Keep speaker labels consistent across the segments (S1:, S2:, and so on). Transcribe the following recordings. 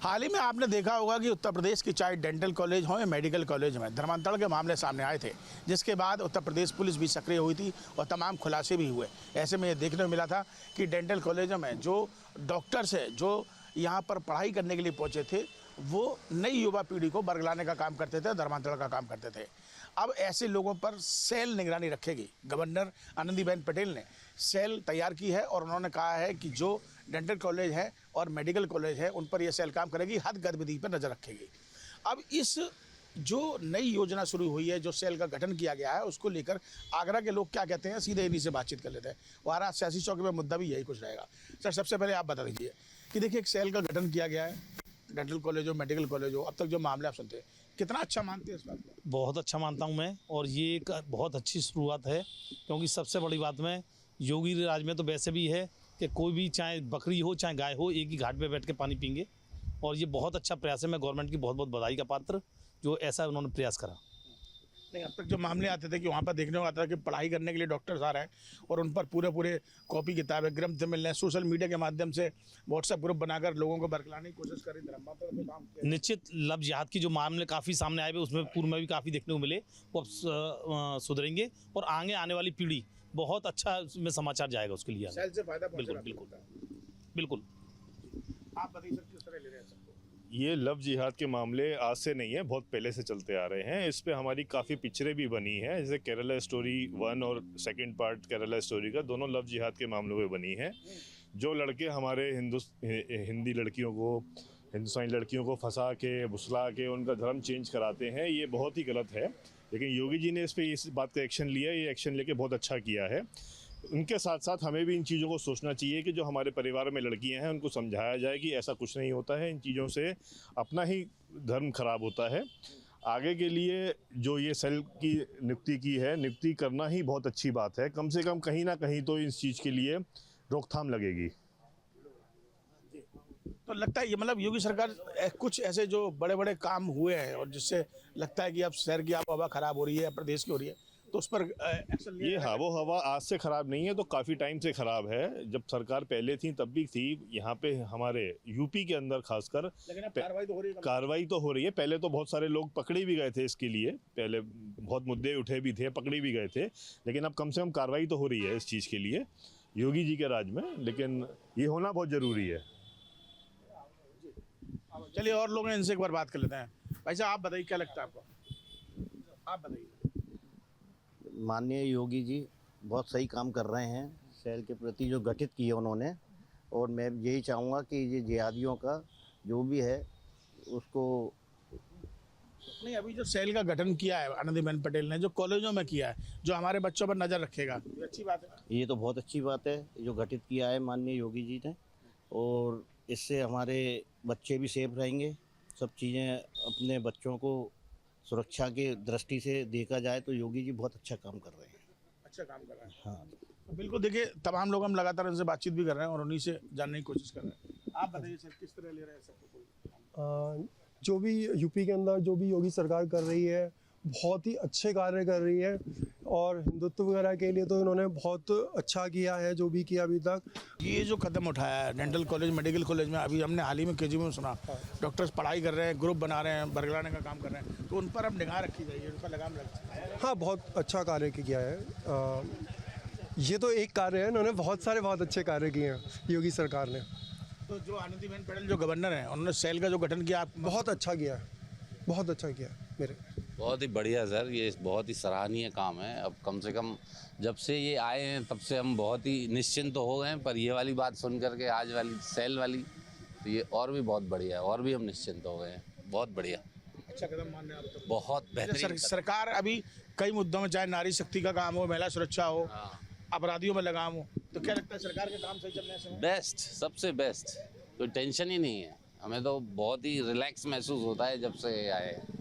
S1: हाल ही में आपने देखा होगा कि उत्तर प्रदेश की चाहे डेंटल कॉलेज हो या मेडिकल कॉलेज में धर्मांतरण के मामले सामने आए थे, जिसके बाद उत्तर प्रदेश पुलिस भी सक्रिय हुई थी और तमाम खुलासे भी हुए। ऐसे में ये देखने को मिला था कि डेंटल कॉलेजों में जो डॉक्टर्स है जो यहाँ पर पढ़ाई करने के लिए पहुँचे थे, वो नई युवा पीढ़ी को बरगलाने का काम करते थे, धर्मांतरण का काम करते थे। अब ऐसे लोगों पर सेल निगरानी रखेगी। गवर्नर आनंदीबेन पटेल ने सेल तैयार की है और उन्होंने कहा है कि जो डेंटल कॉलेज है और मेडिकल कॉलेज है उन पर यह सेल काम करेगी, हद गतिविधि पर नज़र रखेगी। अब इस जो नई योजना शुरू हुई है, जो सेल का गठन किया गया है, उसको लेकर आगरा के लोग क्या कहते हैं, सीधे इन्हीं से बातचत कर लेते हैं। और आज सियासी चौकी में मुद्दा भी यही कुछ रहेगा। सर, सबसे पहले आप बता दीजिए कि देखिए, एक सेल का गठन किया गया है, डेंटल कॉलेज हो, मेडिकल कॉलेज हो, अब तक जो मामले आप सुनते हैं, कितना अच्छा मानते हैं इस बात को?
S2: बहुत अच्छा मानता हूं मैं, और ये एक बहुत अच्छी शुरुआत है, क्योंकि सबसे बड़ी बात में योगी राज में तो वैसे भी है कि कोई भी चाहे बकरी हो चाहे गाय हो, एक ही घाट पे बैठ के पानी पीएंगे। और ये बहुत अच्छा प्रयास है। मैं गवर्नमेंट की बहुत बहुत बधाई का पात्र, जो ऐसा उन्होंने प्रयास करा।
S1: नहीं, अब तक जो मामले आते थे कि वहाँ पर देखने को आता था कि पढ़ाई करने के लिए डॉक्टर्स आ रहे हैं और उन पर पूरे कॉपी किताबें ग्रंथ मिल रहे हैं, सोशल मीडिया के माध्यम से व्हाट्सएप ग्रुप बनाकर लोगों को बरगलाने की कोशिश करी, धर्मांतरण में काम किया।
S2: निश्चित लव जिहाद की जो मामले काफ़ी सामने आए हुए, उसमें पूर्व में भी काफ़ी देखने को मिले, वो अब सुधरेंगे और आगे आने वाली पीढ़ी बहुत अच्छा उसमें समाचार जाएगा उसके लिए।
S1: सेल से फायदा
S2: बिल्कुल बिल्कुल।
S1: आप बताइए सर, किस तरह ले रहे हैं सबको?
S3: ये लव जिहाद के मामले आज से नहीं है, बहुत पहले से चलते आ रहे हैं। इस पे हमारी काफ़ी पिक्चरें भी बनी हैं, जैसे केरला स्टोरी 1 और सेकंड पार्ट केरला स्टोरी का, दोनों लव जिहाद के मामलों पे बनी है। जो लड़के हमारे हिंदी लड़कियों को, हिंदुस्तानी लड़कियों को फंसा के भुसला के उनका धर्म चेंज कराते हैं, ये बहुत ही गलत है। लेकिन योगी जी ने इस पे इस बात का एक्शन लिया, ये एक्शन लेके बहुत अच्छा किया है। उनके साथ साथ हमें भी इन चीज़ों को सोचना चाहिए कि जो हमारे परिवार में लड़कियां हैं उनको समझाया जाए कि ऐसा कुछ नहीं होता है, इन चीज़ों से अपना ही धर्म खराब होता है। आगे के लिए जो ये सेल की नियुक्ति की है, नियुक्ति करना ही बहुत अच्छी बात है। कम से कम कहीं ना कहीं तो इस चीज़ के लिए रोकथाम लगेगी।
S1: तो लगता है ये मतलब योगी सरकार कुछ ऐसे जो बड़े बड़े काम हुए हैं और जिससे लगता है कि अब शहर की आबो हवा खराब हो रही है, प्रदेश की हो रही है, तो उस पर एक्शन लिया?
S3: ये आबो हवा आज से खराब नहीं है, तो काफ़ी टाइम से खराब है। जब सरकार पहले थी तब भी थी। यहाँ पे हमारे यूपी के अंदर खासकर
S1: लेकिन अब कार्रवाई तो हो रही है।
S3: कार्रवाई तो हो रही है। पहले तो बहुत सारे लोग पकड़े भी गए थे इसके लिए, पहले बहुत मुद्दे उठे भी थे, पकड़े भी गए थे, लेकिन अब कम से कम कार्रवाई तो हो रही है इस चीज़ के लिए योगी जी के राज में। लेकिन ये होना बहुत ज़रूरी है।
S1: चलिए और लोग हैं, इनसे एक बार बात कर लेते हैं। भाई साहब, आप बताइए क्या लगता है आपको? आप बताइए।
S4: माननीय योगी जी बहुत सही काम कर रहे हैं, सेल के प्रति जो गठित किए उन्होंने। और मैं यही चाहूँगा कि ये जिहादियों का जो भी है उसको
S1: नहीं, अभी जो सेल का गठन किया है आनंदीबेन पटेल ने, जो कॉलेजों में किया है, जो हमारे बच्चों पर नज़र रखेगा, ये अच्छी बात है।
S4: ये तो बहुत अच्छी बात है जो गठित किया है माननीय योगी जी ने, और इससे हमारे बच्चे भी सेफ रहेंगे। सब चीज़ें अपने बच्चों को सुरक्षा की दृष्टि से देखा जाए तो योगी जी बहुत अच्छा काम कर रहे हैं।
S1: अच्छा काम कर रहे हैं।
S4: हाँ
S1: बिल्कुल। देखिए, तमाम लोग हम लगातार उनसे बातचीत भी कर रहे हैं और उन्हीं से जानने की कोशिश कर रहे हैं। आप बताइए सर, किस तरह ले रहे हैं सबको?
S5: जो भी यूपी के अंदर जो भी योगी सरकार कर रही है, बहुत ही अच्छे कार्य कर रही है, और हिंदुत्व वगैरह के लिए तो इन्होंने बहुत अच्छा किया है जो भी किया अभी तक।
S1: ये जो कदम उठाया है डेंटल कॉलेज, मेडिकल कॉलेज में, अभी हमने हाल ही में केजीपी में सुना, डॉक्टर्स पढ़ाई कर रहे हैं, ग्रुप बना रहे हैं, बरगलाने का काम कर रहे हैं, तो उन पर अब निगाह रखी जाएगी, उन पर लगाम लग।
S5: हाँ, बहुत अच्छा कार्य किया है। ये तो एक कार्य है, इन्होंने बहुत अच्छे कार्य किए हैं योगी सरकार ने।
S1: तो जो आनंदीबेन पटेल जो गवर्नर हैं, उन्होंने सेल का जो गठन किया,
S5: बहुत अच्छा किया है, बहुत अच्छा किया मेरे।
S6: बहुत ही बढ़िया सर, ये बहुत ही सराहनीय काम है। अब कम से कम जब से ये आए हैं तब से हम बहुत ही निश्चिंत तो हो गए हैं, पर ये वाली बात सुन करके आज वाली सेल वाली, तो ये और भी बहुत बढ़िया है, और भी हम निश्चिंत हो गए हैं। बहुत बढ़िया,
S1: अच्छा कदम मान रहे हैं आप तो।
S6: बहुत बेहतरीन।
S1: सरकार अभी कई मुद्दों में, चाहे नारी शक्ति का काम हो, महिला सुरक्षा हो, अपराधियों में लगाम हो, तो क्या लगता है सरकार के काम सही चल रहे हैं?
S6: बेस्ट, सबसे बेस्ट, कोई टेंशन ही नहीं है। हमें तो बहुत ही रिलैक्स महसूस होता है जब से ये आए हैं।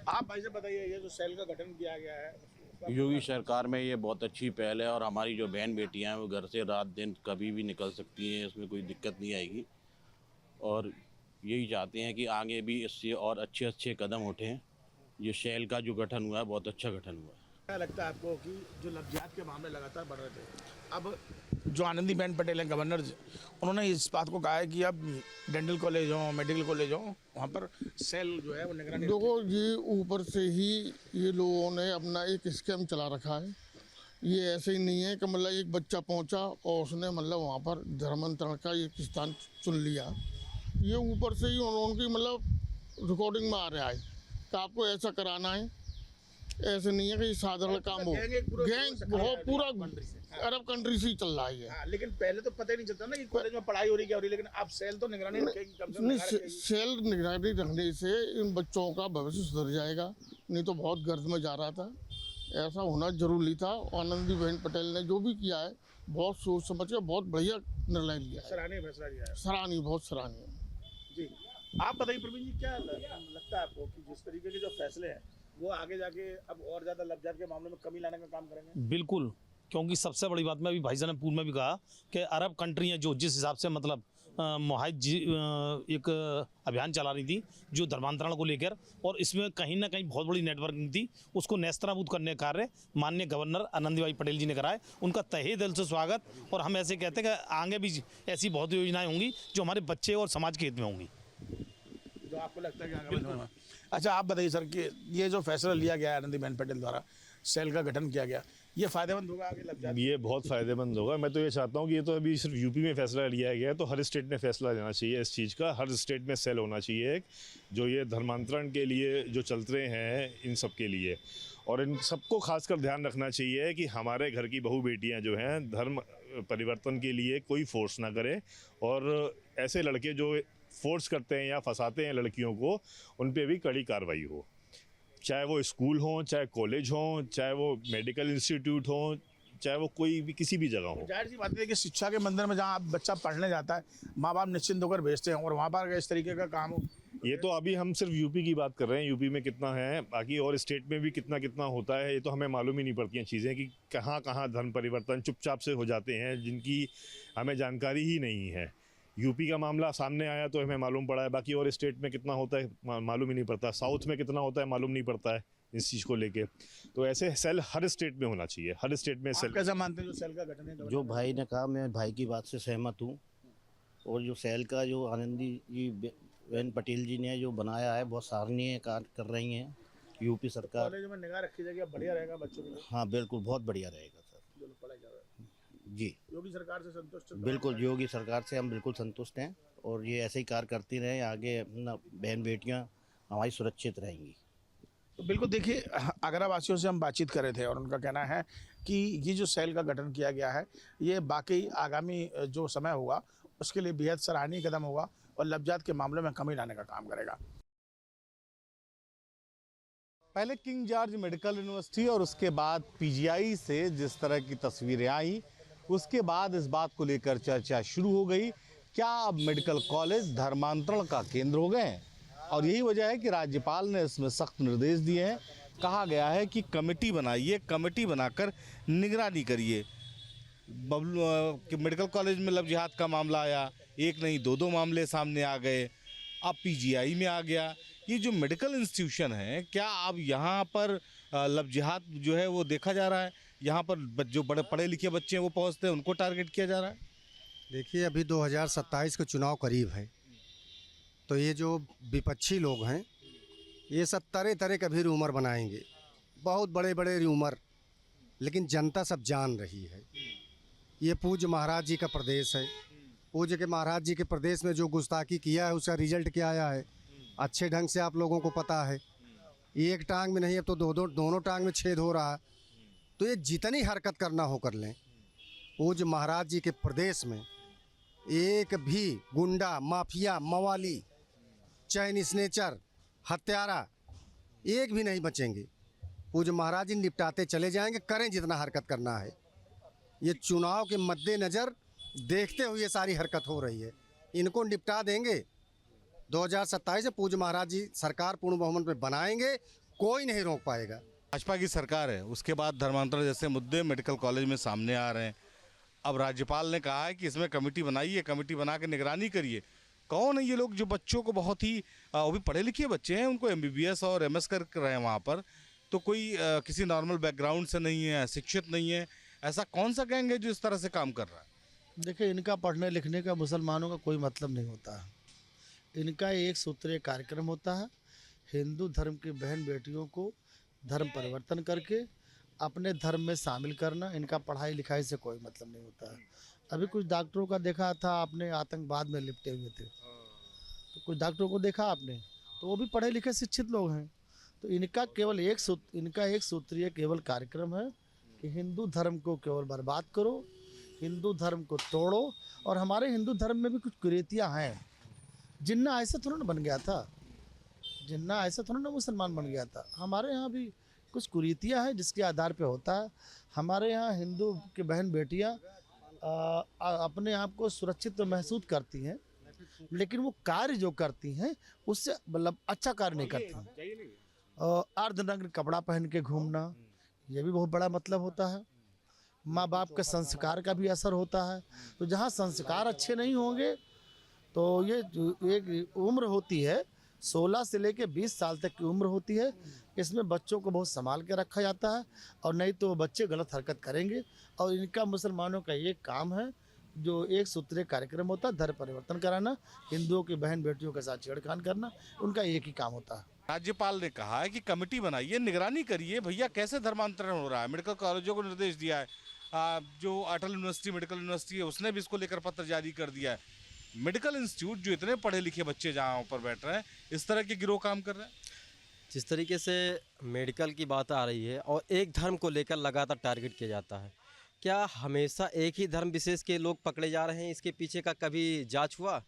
S1: आप भाई से बताइए, ये जो सेल का गठन किया गया है
S7: योगी सरकार में, ये बहुत अच्छी पहल है, और हमारी जो बहन बेटियां हैं वो घर से रात दिन कभी भी निकल सकती हैं, इसमें कोई दिक्कत नहीं आएगी। और यही चाहते हैं कि आगे भी इससे और अच्छे कदम उठें। ये सेल का जो गठन हुआ है बहुत अच्छा गठन हुआ है।
S1: क्या लगता है आपको कि जो लव जिहाद के मामले लगातार बढ़ रहे थे, अब जो आनंदीबेन पटेल हैं गवर्नर, उन्होंने इस बात को कहा है कि अब डेंटल कॉलेज हो, मेडिकल कॉलेज हो, वहाँ पर सेल जो है वो निगरानी
S8: देखो, ये ऊपर से ही ये लोगों ने अपना एक स्कैम चला रखा है। ये ऐसे ही नहीं है कि मतलब एक बच्चा पहुंचा और उसने मतलब वहाँ पर धर्मांतरण का एक स्थान चुन लिया। ये ऊपर से ही उनकी मतलब रिकॉर्डिंग में आ रहा है कि आपको ऐसा कराना है। ऐसे नहीं है कि ये साधारण काम हो। गैंग बहुत पूरा अरब कंट्री से ही चल रहा है ये।
S1: हाँ, लेकिन पहले तो पता ही नहीं चलता ना कि कॉलेज में पढ़ाई हो रही क्या हो रही, लेकिन अब सेल तो निगरानी रखेगी, कम से कम
S8: नहीं,
S1: निगाह रखेगी।
S8: सेल निगरानी रखने से इन बच्चों का भविष्य सुधर जाएगा, नहीं तो बहुत गर्द में जा रहा था। ऐसा होना जरूरी था। आनंदीबेन पटेल ने जो भी किया है बहुत सोच समझ के बहुत बढ़िया निर्णय लिया है।
S1: सराहनीय फैसला लिया है।
S8: सराहनीय, बहुत सराहनीय।
S1: जी, आप बताइए प्रवीण जी, क्या लगता है आपको कि जिस तरीके के जो फैसले हैं वो आगे जाके अब और ज़्यादा लब्जात के मामले में कमी लाने का काम करेंगे?
S2: बिल्कुल, क्योंकि सबसे बड़ी बात मैं अभी भाईजान ने पूर्व में भी कहा कि अरब कंट्री हैं जो जिस हिसाब से मतलब मुहाइद एक अभियान चला रही थी जो धर्मांतरण को लेकर, और इसमें कहीं ना कहीं बहुत बड़ी नेटवर्किंग थी, उसको नेस्तनाबूद करने का कार्य माननीय गवर्नर आनंदीबाई पटेल जी ने कराए। उनका तहे दिल से स्वागत, और हम ऐसे कहते हैं कि आगे भी ऐसी बहुत योजनाएं होंगी जो हमारे बच्चे और समाज के हित में होंगी।
S1: जो आपको लगता है कि आगे बढ़ने में। अच्छा, आप बताइए सर कि ये जो फैसला लिया गया है आनंदीबेन पटेल द्वारा, सेल का गठन किया गया, ये फायदेमंद होगा आगे लब्जात?
S3: ये बहुत फ़ायदेमंद होगा। मैं तो ये चाहता हूँ कि ये तो अभी सिर्फ यूपी में फैसला लिया गया है, तो हर स्टेट ने फैसला लेना चाहिए इस चीज़ का। हर स्टेट में सेल होना चाहिए एक, जो ये धर्मांतरण के लिए जो चल रहे हैं इन सब के लिए। और इन सबको खासकर ध्यान रखना चाहिए कि हमारे घर की बहू बेटियां जो हैं धर्म परिवर्तन के लिए कोई फोर्स ना करें, और ऐसे लड़के जो फोर्स करते हैं या फंसाते हैं लड़कियों को, उन पे भी कड़ी कार्रवाई हो। चाहे वो स्कूल हो, चाहे कॉलेज हो, चाहे वो मेडिकल इंस्टीट्यूट हो, चाहे वो कोई भी किसी भी जगह हो।
S1: जाहिर सी बात है कि शिक्षा के मंदिर में जहाँ बच्चा पढ़ने जाता है, माँ बाप निश्चिंत होकर भेजते हैं, और वहाँ पर अगर इस तरीके का काम हो।
S3: ये तो अभी हम सिर्फ यूपी की बात कर रहे हैं, यूपी में कितना है, बाकी और स्टेट में भी कितना कितना होता है ये तो हमें मालूम ही नहीं पड़ती हैं चीज़ें कि कहाँ कहाँ धर्म परिवर्तन चुपचाप से हो जाते हैं, जिनकी हमें जानकारी ही नहीं है। यूपी का मामला सामने आया तो हमें मालूम पड़ा है, बाकी और स्टेट में कितना होता है मालूम ही नहीं पड़ता, साउथ में कितना होता है मालूम नहीं पड़ता है इस चीज़ को लेके। तो ऐसे सेल हर स्टेट में होना चाहिए, हर स्टेट में सेल।
S1: कैसा मानते हैं जो सेल का गठन है?
S4: जो भाई ने कहा, मैं भाई की बात से सहमत हूँ। और जो सेल का जो आनंदी जी बेन पटेल जी ने जो बनाया है, बहुत सराहनीय कार्य कर रही हैं यूपी सरकार।
S1: कॉलेज में निगाह रखी जाएगी, बढ़िया रहेगा बच्चों के लिए।
S4: हाँ बिल्कुल, बहुत बढ़िया रहेगा सर
S1: जो लोग पढ़ाई कर रहे हैं।
S4: जी।
S1: योगी सरकार से संतुष्ट?
S4: बिल्कुल, योगी सरकार से हम बिल्कुल संतुष्ट हैं, और ये ऐसे ही कार्य करती रहें, आगे अपना बहन बेटियाँ हमारी सुरक्षित रहेंगी।
S1: तो बिल्कुल देखिए, आगरा वासियों से हम बातचीत कर रहे थे और उनका कहना है कि ये जो सेल का गठन किया गया है, ये बाकी आगामी जो समय होगा उसके लिए बेहद सराहनीय कदम होगा और लब्जात के मामलों में कमी लाने का काम करेगा।
S9: पहले किंग जॉर्ज मेडिकल यूनिवर्सिटी और उसके बाद पीजीआई से जिस तरह की तस्वीरें आई, उसके बाद इस बात को लेकर चर्चा शुरू हो गई, क्या अब मेडिकल कॉलेज धर्मांतरण का केंद्र हो गए हैं? और यही वजह है कि राज्यपाल ने इसमें सख्त निर्देश दिए हैं। कहा गया है कि कमेटी बनाइए, कमेटी बनाकर निगरानी करिए। मेडिकल कॉलेज में लव जिहाद का मामला आया, एक नहीं दो मामले सामने आ गए, अब पीजीआई में आ गया। ये जो मेडिकल इंस्टीट्यूशन है, क्या अब यहाँ पर लव जिहाद जो है वो देखा जा रहा है? यहाँ पर जो बड़े पढ़े लिखे बच्चे हैं वो पहुँचते हैं, उनको टारगेट किया जा रहा है?
S10: देखिए, अभी 2027 का चुनाव करीब है, तो ये जो विपक्षी लोग हैं ये सब तरह तरह के भी रूमर बनाएंगे, बहुत बड़े बड़े रूमर, लेकिन जनता सब जान रही है। ये पूज्य महाराज जी का प्रदेश है, पूज्य के महाराज जी के प्रदेश में जो गुस्ताखी किया है उसका रिजल्ट क्या आया है अच्छे ढंग से आप लोगों को पता है। एक टांग में नहीं, अब तो दोनों टांग में छेद हो रहा है। तो ये जितनी हरकत करना हो कर लें। पूज्य महाराज जी के प्रदेश में एक भी गुंडा, माफिया, मवाली, चैन स्नेचर, हत्यारा एक भी नहीं बचेंगे। पूज्य महाराज जी निपटाते चले जाएंगे, करें जितना हरकत करना है। ये चुनाव के मद्देनज़र देखते हुए सारी हरकत हो रही है, इनको निपटा देंगे। 2027 में पूज्य महाराज जी सरकार पूर्ण बहुमत में बनाएंगे, कोई नहीं रोक पाएगा।
S9: भाजपा की सरकार है, उसके बाद धर्मांतरण जैसे मुद्दे मेडिकल कॉलेज में सामने आ रहे हैं। अब राज्यपाल ने कहा है कि इसमें कमेटी बनाइए, कमेटी बना के निगरानी करिए। कौन है ये लोग जो बच्चों को, बहुत ही वो भी पढ़े लिखे बच्चे हैं, उनको MBBS और MS कर रहे हैं वहाँ पर, तो कोई किसी नॉर्मल बैकग्राउंड से नहीं है, शिक्षित नहीं है, ऐसा कौन सा गैंग है जो इस तरह से काम कर रहा है?
S11: देखिए, इनका पढ़ने लिखने का मुसलमानों का कोई मतलब नहीं होता है। इनका एक सूत्रीय कार्यक्रम होता है, हिंदू धर्म की बहन बेटियों को धर्म परिवर्तन करके अपने धर्म में शामिल करना। इनका पढ़ाई लिखाई से कोई मतलब नहीं होता है। अभी कुछ डॉक्टरों का देखा था आपने, आतंकवाद में लिपटे हुए थे, तो कुछ डॉक्टरों को देखा आपने, तो वो भी पढ़े लिखे शिक्षित लोग हैं। तो इनका केवल इनका एक सूत्रीय केवल कार्यक्रम है कि हिंदू धर्म को केवल बर्बाद करो, हिंदू धर्म को तोड़ो। और हमारे हिंदू धर्म में भी कुछ कुरीतियाँ हैं। जिन्ना ऐसे थोड़ा ना बन गया था, जिन्ना ऐसे थोड़ा ना मुसलमान बन गया था। हमारे यहाँ भी कुछ कुरीतियाँ हैं जिसके आधार पे होता है। हमारे यहाँ हिंदू की बहन बेटियाँ अपने आप को सुरक्षित तो महसूस करती हैं, लेकिन वो कार्य जो करती हैं उससे मतलब अच्छा कार्य नहीं करती हैं। अर्धनग्न कपड़ा पहन के घूमना, ये भी बहुत बड़ा मतलब होता है। माँ बाप के संस्कार का भी असर होता है। तो जहाँ संस्कार अच्छे नहीं होंगे तो ये जो एक उम्र होती है 16 से लेके 20 साल तक की उम्र होती है, इसमें बच्चों को बहुत संभाल के रखा जाता है, और नहीं तो बच्चे गलत हरकत करेंगे। और इनका मुसलमानों का ये काम है जो एक सूत्रीय कार्यक्रम होता है, धर्म परिवर्तन कराना, हिंदुओं की बहन बेटियों के साथ छेड़खान करना, उनका एक ही काम होता है।
S9: राज्यपाल ने कहा है कि कमेटी बनाइए, निगरानी करिए भैया कैसे धर्मांतरण हो रहा है। मेडिकल कॉलेजों को निर्देश दिया है, जो अटल यूनिवर्सिटी मेडिकल यूनिवर्सिटी है उसने भी इसको लेकर पत्र जारी कर दिया है। मेडिकल इंस्टीट्यूट जो इतने पढ़े लिखे बच्चे जहाँ पर बैठ रहे हैं, इस तरह के गिरोह काम कर रहे हैं।
S12: जिस तरीके से मेडिकल की बात आ रही है और एक धर्म को लेकर लगातार टारगेट किया जाता है, क्या हमेशा एक ही धर्म विशेष के लोग पकड़े जा रहे हैं? इसके पीछे का कभी जांच हुआ?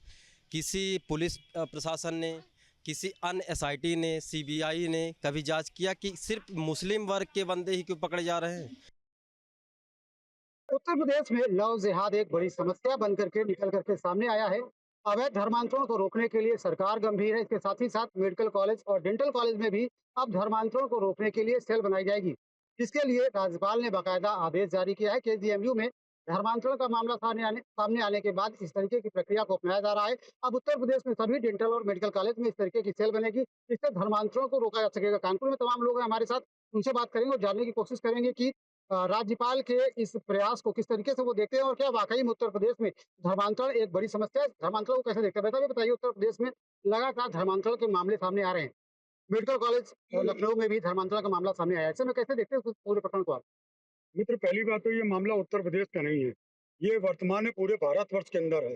S12: किसी पुलिस प्रशासन ने, किसी अन्य एसआईटी ने, सीबीआई ने कभी जांच किया कि सिर्फ मुस्लिम वर्ग के बंदे ही क्यों पकड़े जा रहे हैं?
S13: उत्तर प्रदेश में लव जिहाद एक बड़ी समस्या बनकर के निकल करके सामने आया है। अवैध धर्मांतरण को रोकने के लिए सरकार गंभीर है। इसके साथ ही साथ मेडिकल कॉलेज और डेंटल कॉलेज में भी अब धर्मांतरण को रोकने के लिए सेल बनाई जाएगी। इसके लिए राज्यपाल ने बाकायदा आदेश जारी किया है। केजीएमयू में धर्मांतरण का मामला सामने आने के बाद इस तरीके की प्रक्रिया को अपनाया जा रहा है। अब उत्तर प्रदेश में सभी डेंटल और मेडिकल कॉलेज में इस तरीके की सेल बनेगी। इससे धर्मांतरण को रोका जा सकेगा। कानपुर में तमाम लोग हैं हमारे साथ, उनसे बात करेंगे और जानने की कोशिश करेंगे कि राज्यपाल के इस प्रयास को किस तरीके से वो देखते हैं और क्या वाकई में उत्तर प्रदेश में धर्मांतरण एक बड़ी समस्या है। धर्मांतरण को कैसे देखते हैं, बेटा बताइए। उत्तर प्रदेश में लगातार धर्मांतरण के मामले सामने आ रहे हैं। मेडिकल कॉलेज लखनऊ में भी धर्मांतरण का मामला सामने आया है। ऐसे में कैसे देखते हैं पूरे प्रकरण को आप?
S14: मित्र, पहली बात तो ये मामला उत्तर प्रदेश का नहीं है, ये वर्तमान में पूरे भारतवर्ष के अंदर है।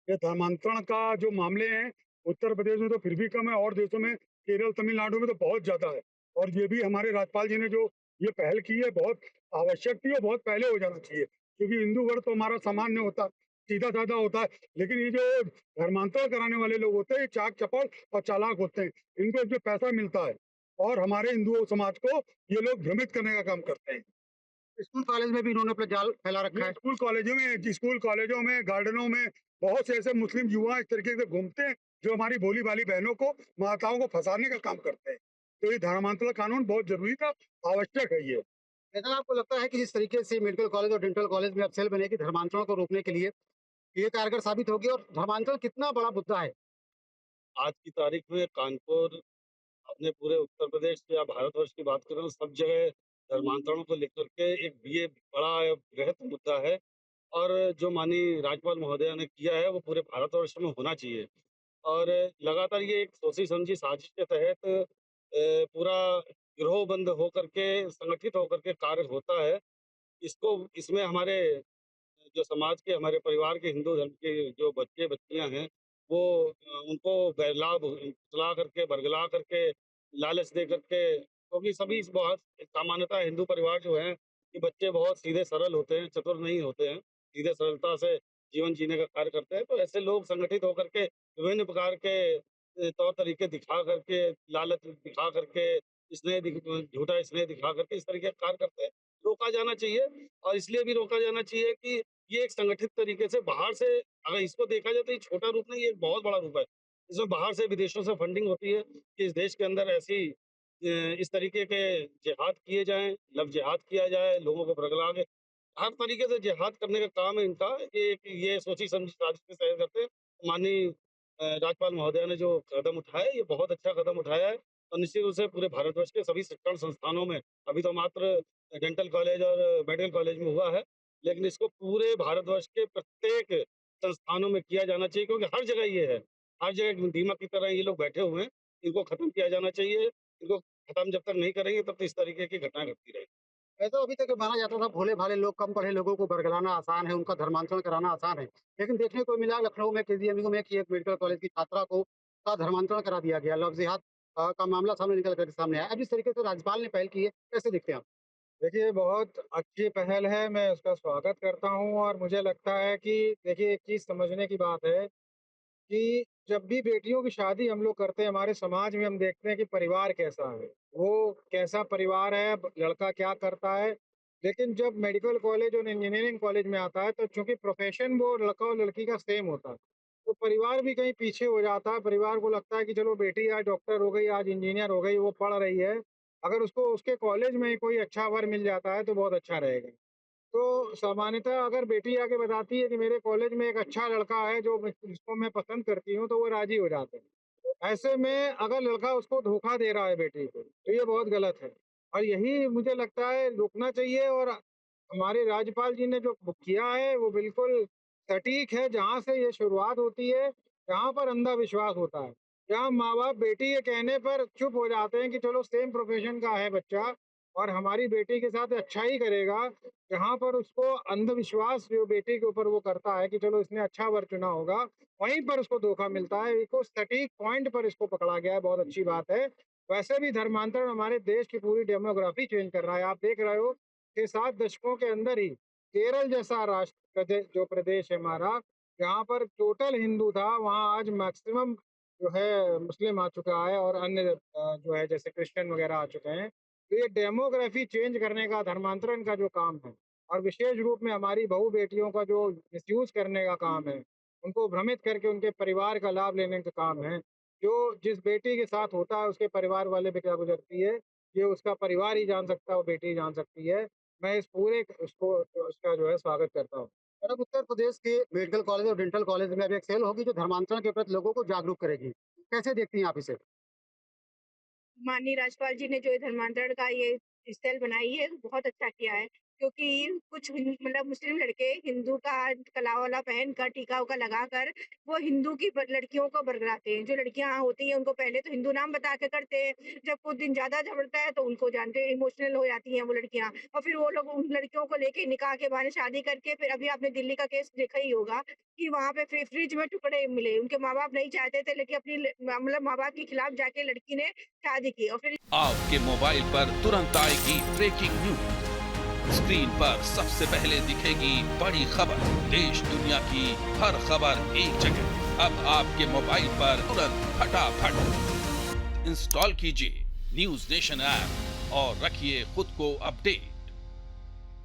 S14: ये धर्मांतरण का जो मामले हैं उत्तर प्रदेश में तो फिर भी कम है, और देशों में केरल तमिलनाडु में तो बहुत ज्यादा है। और ये भी हमारे राज्यपाल जी ने जो ये पहल की है बहुत आवश्यक थी और बहुत पहले हो जाना चाहिए, क्योंकि हिंदू वर्ग तो हमारा सामान्य होता, सीधा साधा होता है। लेकिन ये जो धर्मांतरण कराने वाले लोग होते हैं ये चाक चपड़ और चालाक होते हैं, इनको इसमें पैसा मिलता है और हमारे हिंदू समाज को ये लोग भ्रमित करने का काम करते हैं।
S13: स्कूल कॉलेज में भी इन्होंने अपना जाल फैला रखा है।
S14: स्कूल कॉलेजों में गार्डनों में बहुत से ऐसे मुस्लिम युवा इस तरीके से घूमते हैं जो हमारी भोली भाली बहनों को, माताओं को फंसाने का काम करते हैं। तो ये धर्मांतरण कानून बहुत जरूरी था, आवश्यक है ये।
S13: ऐसा आपको लगता है कि जिस तरीके से मेडिकल कॉलेज और डेंटल कॉलेज में अब सेल बनेगी धर्मांतरण को रोकने के लिए, ये कारगर साबित होगी? और धर्मांतरण कितना बड़ा मुद्दा है?
S15: आज की तारीख में कानपुर अपने पूरे उत्तर प्रदेश या भारतवर्ष की बात करें, सब जगह धर्मांतरण को लेकर के ये बड़ा बृहद मुद्दा है। और जो माननीय राज्यपाल महोदया ने किया है वो पूरे भारतवर्ष में होना चाहिए। और लगातार ये एक सोची समझी साजिश के तहत पूरा गिरोहबंद होकर के, संगठित होकर के कार्य होता है। इसमें हमारे जो समाज के, हमारे परिवार के, हिंदू धर्म के जो बच्चे बच्चियां हैं वो उनको लाभ चला करके, बरगला करके, लालच दे करके, क्योंकि सभी बहुत सामान्यतः हिंदू परिवार जो है कि बच्चे बहुत सीधे सरल होते हैं, चतुर नहीं होते हैं, सीधे सरलता से जीवन जीने का कार्य करते हैं। तो ऐसे लोग संगठित होकर के विभिन्न प्रकार के तौर तरीके दिखा करके, लालच दिखा करके, झूठा स्नेह दिखा करके इस तरीके का कार्य करते हैं। रोका जाना चाहिए, और इसलिए भी रोका जाना चाहिए कि ये एक संगठित तरीके से बाहर से, अगर इसको देखा जाए तो ये छोटा रूप नहीं, ये एक बहुत बड़ा रूप है। इसमें बाहर से, विदेशों से फंडिंग होती है कि इस देश के अंदर ऐसी इस तरीके के जिहाद किए जाएं, लव जिहाद किया जाए, लोगों को भड़का के हर तरीके से जिहाद करने का काम है इनका। ये सोची समझी साजिश के तहत करते हैं। माननीय राज्यपाल महोदया ने जो कदम उठाया ये बहुत अच्छा कदम उठाया है, और निश्चित रूप से पूरे भारतवर्ष के सभी शिक्षण संस्थानों में, अभी तो मात्र डेंटल कॉलेज और मेडिकल कॉलेज में हुआ है, लेकिन इसको पूरे भारतवर्ष के प्रत्येक संस्थानों में किया जाना चाहिए, क्योंकि हर जगह ये है, हर जगह एक दीमक की तरह ये लोग बैठे हुए हैं। इनको खत्म किया जाना चाहिए। इनको खत्म जब तक नहीं करेंगे तब तक इस तरीके की घटनाएं घटती रहेंगी।
S13: ऐसा अभी तक माना जाता था भोले भाले लोग, कम पढ़े लोगों को बरगलाना आसान है, उनका धर्मांतरण कराना आसान है, लेकिन देखने को मिला लखनऊ में केजीएमयू में कि एक मेडिकल कॉलेज की छात्रा को का धर्मांतरण करा दिया गया। लव जिहाद का मामला सामने निकल कर सामने आया। अब जिस तरीके से राज्यपाल ने पहल की है, कैसे देखते हैं आप?
S16: देखिए, बहुत अच्छी पहल है, मैं उसका स्वागत करता हूँ और मुझे लगता है कि देखिए एक चीज़ समझने की बात है कि जब भी बेटियों की शादी हम लोग करते हैं, हमारे समाज में हम देखते हैं कि परिवार कैसा है, वो कैसा परिवार है, लड़का क्या करता है। लेकिन जब मेडिकल कॉलेज और इंजीनियरिंग कॉलेज में आता है, तो चूँकि प्रोफ़ेशन वो लड़का और लड़की का सेम होता है, तो परिवार भी कहीं पीछे हो जाता है। परिवार को लगता है कि चलो बेटी आज डॉक्टर हो गई, आज इंजीनियर हो गई, वो पढ़ रही है। अगर उसको उसके कॉलेज में ही कोई अच्छा वर मिल जाता है, तो बहुत अच्छा रहेगा। तो सामान्यतः अगर बेटी आके बताती है कि मेरे कॉलेज में एक अच्छा लड़का है जिसको मैं पसंद करती हूँ, तो वो राजी हो जाते हैं। ऐसे में अगर लड़का उसको धोखा दे रहा है बेटी को, तो ये बहुत गलत है और यही मुझे लगता है रोकना चाहिए। और हमारे राज्यपाल जी ने जो किया है वो बिल्कुल सटीक है। जहाँ से ये शुरुआत होती है, जहाँ पर अंधविश्वास होता है, जहाँ माँ-बाप बेटी के कहने पर चुप हो जाते हैं कि चलो सेम प्रोफ़ेशन का है बच्चा और हमारी बेटी के साथ अच्छा ही करेगा। जहाँ पर उसको अंधविश्वास जो बेटी के ऊपर वो करता है कि चलो इसने अच्छा वर चुना होगा, वहीं पर उसको धोखा मिलता है। इसको सटीक पॉइंट पर इसको पकड़ा गया है, बहुत अच्छी बात है। वैसे भी धर्मांतरण हमारे देश की पूरी डेमोग्राफी चेंज कर रहा है। आप देख रहे हो 6-7 दशकों के अंदर ही केरल जैसा जो प्रदेश है हमारा, जहाँ पर टोटल हिंदू था, वहाँ आज मैक्सिमम जो है मुस्लिम आ चुका है और अन्य जो है जैसे क्रिश्चियन वगैरह आ चुके हैं। तो ये डेमोग्राफी चेंज करने का, धर्मांतरण का जो काम है और विशेष रूप में हमारी बहू बेटियों का जो मिसयूज़ करने का काम है, उनको भ्रमित करके उनके परिवार का लाभ लेने का काम है, जो जिस बेटी के साथ होता है उसके परिवार वाले पे क्या गुज़रती है, ये उसका परिवार ही जान सकता है, वो बेटी ही जान सकती है। मैं इस पूरे उसका जो है स्वागत करता हूँ।
S13: मैडम, उत्तर प्रदेश के मेडिकल कॉलेज और डेंटल कॉलेज में अभी एक सेल होगी जो धर्मांतरण के प्रति लोगों को जागरूक करेगी। कैसे देखती हैं आप इसे?
S17: माननीय राज्यपाल जी ने जो ये धर्मांतरण का ये सेल बनाई है, बहुत अच्छा किया है, क्योंकि कुछ मतलब मुस्लिम लड़के हिंदू का कला वला पहनकर, टीका उका लगाकर वो हिंदू की लड़कियों को बरगलाते हैं। जो लड़कियां होती हैं उनको पहले तो हिंदू नाम बता के करते हैं, जब कुछ दिन ज्यादा झगड़ता है तो उनको जानते हैं, इमोशनल हो जाती हैं वो लड़कियां, और फिर वो लोग उन लड़कियों को लेके निकाह के बहाने शादी करके, फिर अभी आपने दिल्ली का केस देखा ही होगा कि वहाँ पे फ्रिज में टुकड़े मिले। उनके माँ बाप नहीं चाहते थे, लेकिन अपनी मतलब माँ बाप के खिलाफ जाके लड़की ने शादी की और फिर
S18: आपके मोबाइल पर तुरंत आएगी ब्रेकिंग न्यूज। स्क्रीन पर सबसे पहले दिखेगी बड़ी खबर। देश दुनिया की हर खबर एक जगह। अब आपके मोबाइल पर तुरंत फटाफट इंस्टॉल कीजिए न्यूज़ नेशन ऐप और रखिए खुद को अपडेट।